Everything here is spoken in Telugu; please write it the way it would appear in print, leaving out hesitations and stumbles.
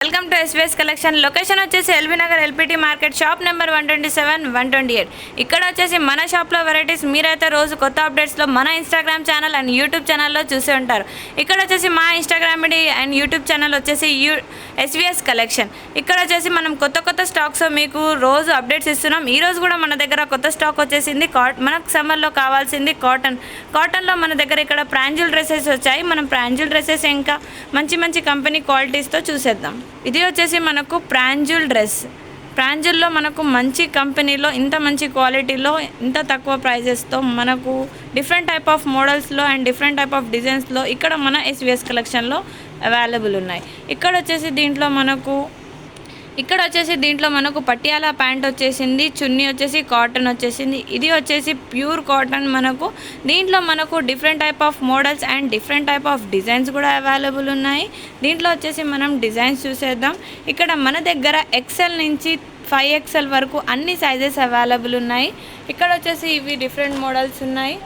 Welcome to SVS collection. Location వచ్చేసి LB Nagar LPT market, shop number 127, 128. ఇక్కడ వచ్చేసి మన షాప్లో వెరైటీస్ మీరైతే రోజు కొత్త అప్డేట్స్లో మన ఇన్స్టాగ్రామ్ ఛానల్ అండ్ యూట్యూబ్ ఛానల్లో చూసి ఉంటారు. ఇక్కడ వచ్చేసి మా ఇన్స్టాగ్రామ్ అండ్ యూట్యూబ్ ఛానల్ వచ్చేసి ఎస్విఎస్ కలెక్షన్. ఇక్కడ వచ్చేసి మనం కొత్త స్టాక్స్ మీకు రోజు అప్డేట్స్ ఇస్తున్నాం. ఈరోజు కూడా మన దగ్గర కొత్త స్టాక్ వచ్చేసింది. మనకు సమ్మర్లో కావాల్సింది కాటన్లో మన దగ్గర ఇక్కడ ప్రాంజుల్ డ్రెస్సెస్ వచ్చాయి. మనం ప్రాంజుల్ డ్రెస్సెస్ ఇంకా మంచి కంపెనీ క్వాలిటీస్తో చూసేద్దాం. ఇది వచ్చేసి మనకు ప్రాంజుల్లో మనకు మంచి కంపెనీలో ఇంత మంచి క్వాలిటీలో ఇంత తక్కువ ప్రైజెస్తో మనకు డిఫరెంట్ టైప్ ఆఫ్ మోడల్స్లో అండ్ డిఫరెంట్ టైప్ ఆఫ్ డిజైన్స్లో ఇక్కడ మన ఎస్విఎస్ కలెక్షన్లో అవైలబుల్ ఉన్నాయి. ఇక్కడ వచ్చేసి దీంట్లో మనకు పటియాలా ప్యాంట్ వచ్చేసింది, చున్నీ వచ్చేసి కాటన్ వచ్చేసింది. ఇది వచ్చేసి ప్యూర్ కాటన్. దీంట్లో మనకు different type of models and different type of designs కూడా అవైలబుల్ ఉన్నాయి. దీంట్లో వచ్చేసి మనం డిజైన్స్ చూసేద్దాం. ఇక్కడ మన దగ్గర XL నుంచి 5XL వరకు అన్ని సైజెస్ అవైలబుల్ ఉన్నాయి. ఇక్కడ వచ్చేసి ఇవి డిఫరెంట్ మోడల్స్ ఉన్నాయి.